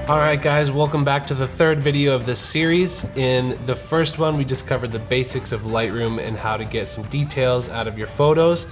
Alright guys, welcome back to the third video of this series. In the first one, we just covered the basics of Lightroom and how to get some details out of your photos.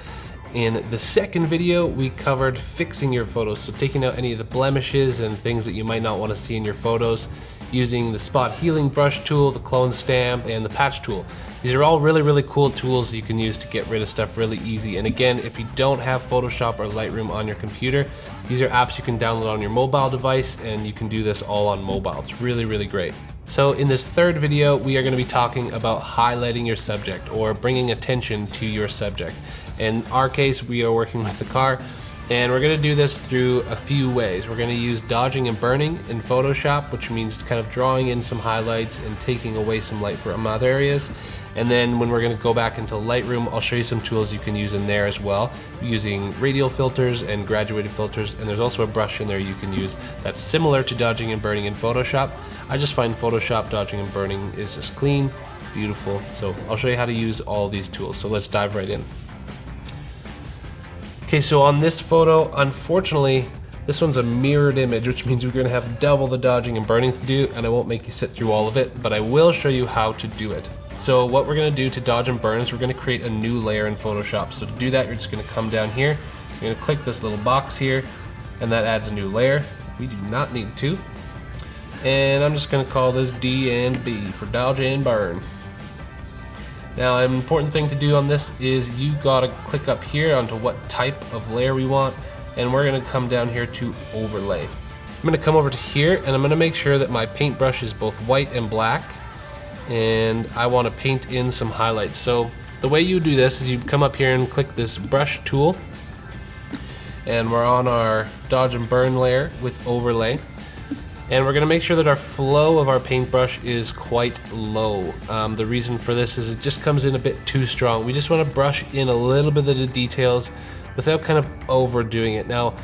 In the second video, we covered fixing your photos, so taking out any of the blemishes and things that you might not want to see in your photos using the spot healing brush tool, the clone stamp, and the patch tool. These are all really cool tools that you can use to get rid of stuff really easy. And again, if you don't have Photoshop or Lightroom on your computer, these are apps you can download on your mobile device, and you can do this all on mobile. It's really great. So in this third video, we are going to be talking about highlighting your subject or bringing attention to your subject. In our case, we are working with the car, and we're going to do this through a few ways. We're going to use dodging and burning in Photoshop, which means kind of drawing in some highlights and taking away some light from other areas. And then when we're going to go back into Lightroom, I'll show you some tools you can use in there as well, using radial filters and graduated filters. And there's also a brush in there you can use that's similar to dodging and burning in Photoshop. I just find Photoshop dodging and burning is just clean, beautiful. So I'll show you how to use all these tools. So let's dive right in. Okay, so on this photo, unfortunately, this one's a mirrored image, which means we're going to have double the dodging and burning to do, and I won't make you sit through all of it, but I will show you how to do it. So what we're going to do to dodge and burn is we're going to create a new layer in Photoshop. So to do that, you're just going to come down here, you're going to click this little box here, and that adds a new layer. We do not need to. And I'm just going to call this D and B for dodge and burn. Now, an important thing to do on this is you got to click up here onto what type of layer we want, and we're going to come down here to overlay. I'm going to come over to here, and I'm going to make sure that my paintbrush is both white and black, and I want to paint in some highlights. So the way you do this is you come up here and click this brush tool, and we're on our dodge and burn layer with overlay, and we're going to make sure that our flow of our paintbrush is quite low. The reason for this is it just comes in a bit too strong. We just want to brush in a little bit of the details without kind of overdoing it. Now,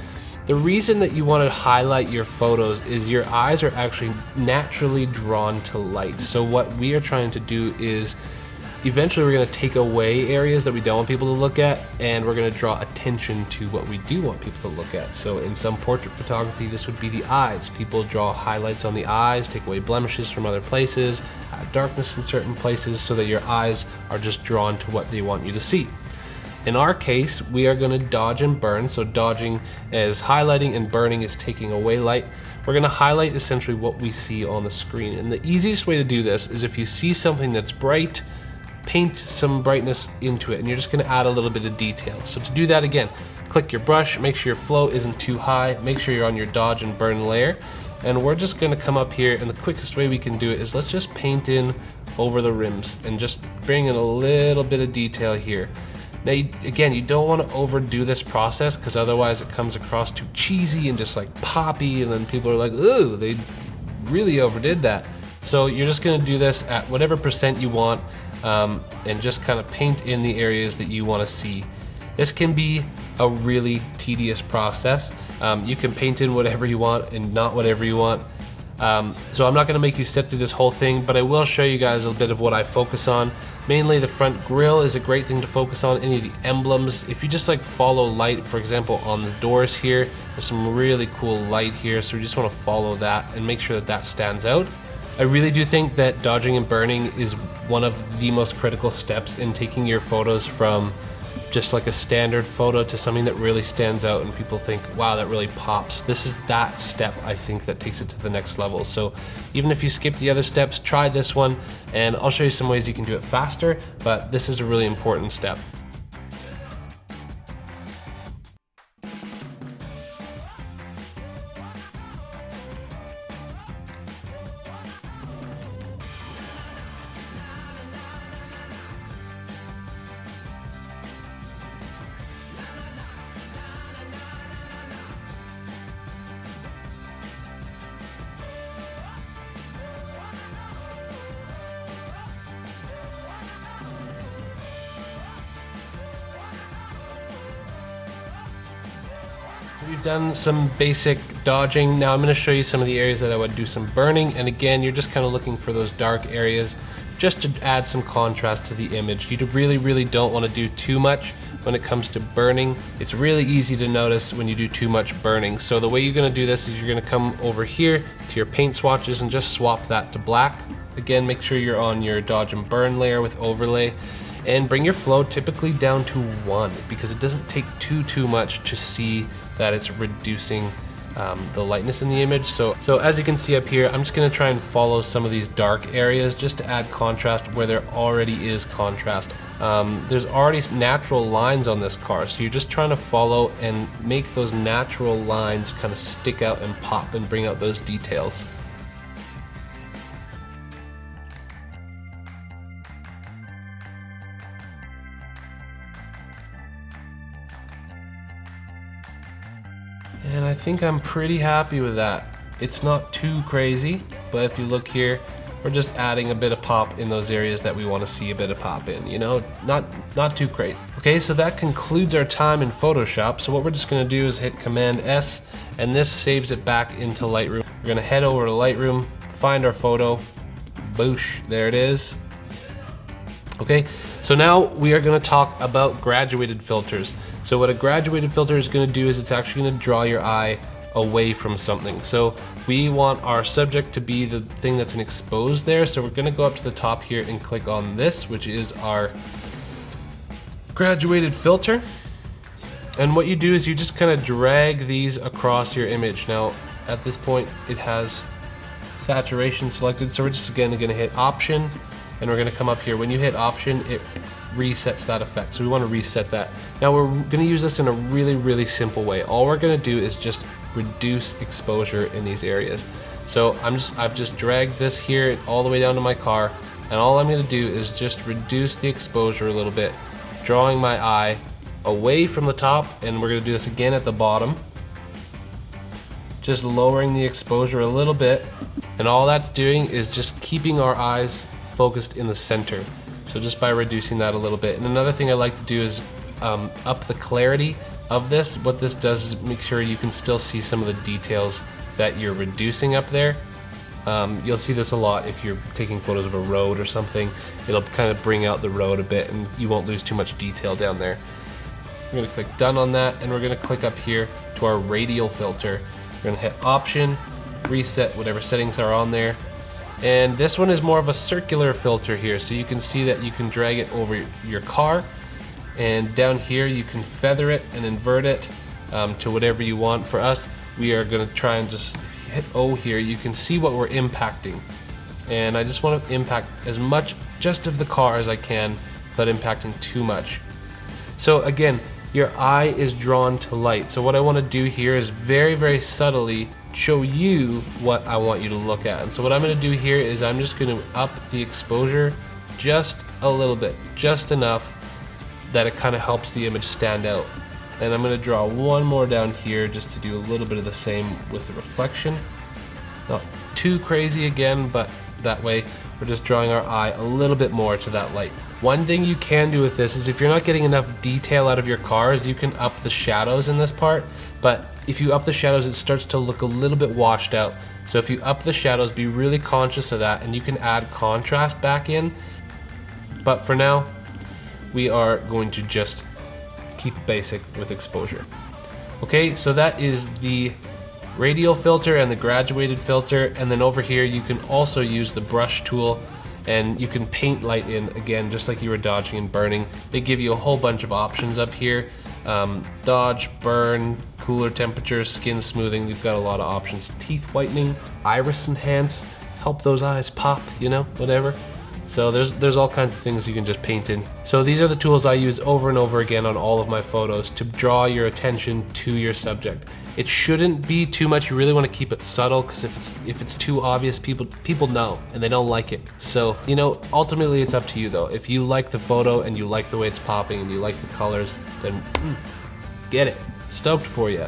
the reason that you want to highlight your photos is your eyes are actually naturally drawn to light. So what we are trying to do is eventually we're going to take away areas that we don't want people to look at, and we're going to draw attention to what we do want people to look at. So in some portrait photography, this would be the eyes. People draw highlights on the eyes, take away blemishes from other places, add darkness in certain places so that your eyes are just drawn to what they want you to see. In our case, we are going to dodge and burn. So dodging is highlighting and burning is taking away light. We're going to highlight essentially what we see on the screen. And the easiest way to do this is if you see something that's bright, paint some brightness into it, and you're just going to add a little bit of detail. So to do that, again, click your brush, make sure your flow isn't too high, make sure you're on your dodge and burn layer, and we're just going to come up here, and the quickest way we can do it is let's just paint in over the rims and just bring in a little bit of detail here. Now, again, you don't want to overdo this process because otherwise it comes across too cheesy and just like poppy, and then people are like, ooh, they really overdid that. So you're just going to do this at whatever percent you want, and just kind of paint in the areas that you want to see. This can be a really tedious process. You can paint in whatever you want and not whatever you want. So I'm not going to make you sit through this whole thing, but I will show you guys a bit of what I focus on. Mainly the front grille is a great thing to focus on, any of the emblems. If you just like follow light, for example, on the doors here, there's some really cool light here, so we just want to follow that and make sure that that stands out. I really do think that dodging and burning is one of the most critical steps in taking your photos from just like a standard photo to something that really stands out and people think, wow, that really pops. This is that step, I think, that takes it to the next level. So even if you skip the other steps, try this one, and I'll show you some ways you can do it faster, but this is a really important step. So we've done some basic dodging. Now I'm going to show you some of the areas that I would do some burning, and again, you're just kind of looking for those dark areas just to add some contrast to the image. You really don't want to do too much when it comes to burning. It's really easy to notice when you do too much burning. So the way you're going to do this is you're going to come over here, to your paint swatches and just swap that to black. Again, make sure you're on your dodge and burn layer with overlay, and bring your flow typically down to 1 because it doesn't take too much to see that it's reducing the lightness in the image. So as you can see up here, I'm just going to try and follow some of these dark areas just to add contrast where there already is contrast. There's already natural lines on this car, so you're just trying to follow and make those natural lines kind of stick out and pop and bring out those details. And I think I'm pretty happy with that. It's not too crazy, but if you look here, we're just adding a bit of pop in those areas that we want to see a bit of pop in, you know, not too crazy. Okay, so that concludes our time in Photoshop. So what we're just going to do is hit Command S, and this saves it back into Lightroom. We're going to head over to Lightroom, find our photo, boosh, there it is. Okay, so now we are going to talk about graduated filters. So what a graduated filter is going to do is it's actually going to draw your eye away from something. So we want our subject to be the thing that's exposed there. So we're going to go up to the top here and click on this, which is our graduated filter. And what you do is you just kind of drag these across your image. Now at this point it has saturation selected, so we're just again going to hit Option, and we're going to come up here. When you hit Option, it resets that effect, so we want to reset that. Now we're going to use this in a really simple way. All we're going to do is just reduce exposure in these areas. So I've just dragged this here all the way down to my car, and all I'm going to do is just reduce the exposure a little bit, drawing my eye away from the top, and we're going to do this again at the bottom, just lowering the exposure a little bit, and all that's doing is just keeping our eyes focused in the center. So just by reducing that a little bit. And another thing I like to do is up the clarity of this. What this does is make sure you can still see some of the details that you're reducing up there. You'll see this a lot if you're taking photos of a road or something. It'll kind of bring out the road a bit and you won't lose too much detail down there. We're going to click done on that, and we're going to click up here to our radial filter. We're going to hit Option, reset whatever settings are on there. And this one is more of a circular filter here, so you can see that you can drag it over your car, and down here you can feather it and invert it to whatever you want. For us, we are going to try and just, if you hit O here, you can see what we're impacting, and I just want to impact as much just of the car as I can without impacting too much. So again, your eye is drawn to light, so what I want to do here is very subtly show you what I want you to look at. And so what I'm going to do here is I'm just going to up the exposure just a little bit, just enough that it kind of helps the image stand out. And I'm going to draw one more down here just to do a little bit of the same with the reflection. Not too crazy again, but that way we're just drawing our eye a little bit more to that light. One thing you can do with this is if you're not getting enough detail out of your cars, you can up the shadows in this part, but if you up the shadows, it starts to look a little bit washed out. So if you up the shadows, be really conscious of that, and you can add contrast back in. But for now, we are going to just keep it basic with exposure. Okay, so that is the radial filter and the graduated filter, and then over here you can also use the brush tool, and you can paint light in again just like you were dodging and burning. They give you a whole bunch of options up here. Dodge, burn, cooler temperatures, skin smoothing. They've got a lot of options. Teeth whitening, iris enhance, help those eyes pop, you know, whatever. So there's all kinds of things you can just paint in. So these are the tools I use over and over again on all of my photos to draw your attention to your subject. It shouldn't be too much. You really want to keep it subtle, because if it's too obvious, people know and they don't like it. So, you know, ultimately it's up to you though. If you like the photo and you like the way it's popping and you like the colors, then get it. Stoked for you.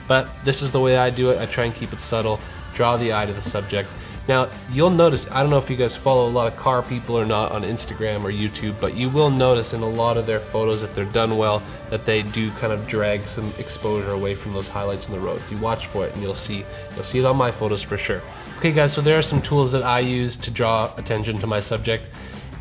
But this is the way I do it. I try and keep it subtle, draw the eye to the subject. Now, you'll notice, I don't know if you guys follow a lot of car people or not on Instagram or YouTube, but you will notice in a lot of their photos, if they're done well, that they do kind of drag some exposure away from those highlights in the road. If you watch for it, and you'll see it on my photos for sure. Okay guys, so there are some tools that I use to draw attention to my subject.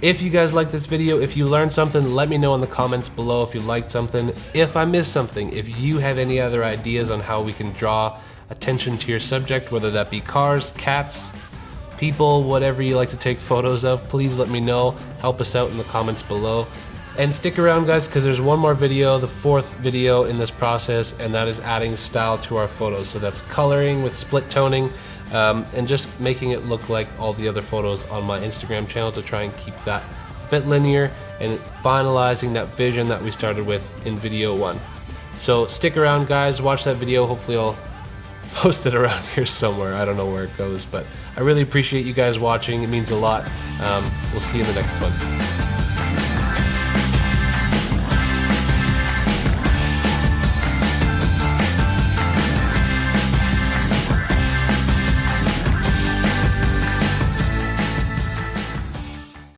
If you guys like this video, if you learned something, let me know in the comments below if you liked something. If I missed something, if you have any other ideas on how we can draw attention to your subject, whether that be cars, cats, people, whatever you like to take photos of. Please let me know. Help us out in the comments below. And stick around, guys, because there's one more video, the 4th video in this process, and that is adding style to our photos. So that's coloring with split toning, and just making it look like all the other photos on my Instagram channel to try and keep that a bit linear and finalizing that vision that we started with in video 1. So stick around, guys, watch that video. Hopefully I'll post it around here somewhere. I don't know where it goes, but I really appreciate you guys watching. It means a lot. We'll see you in the next one.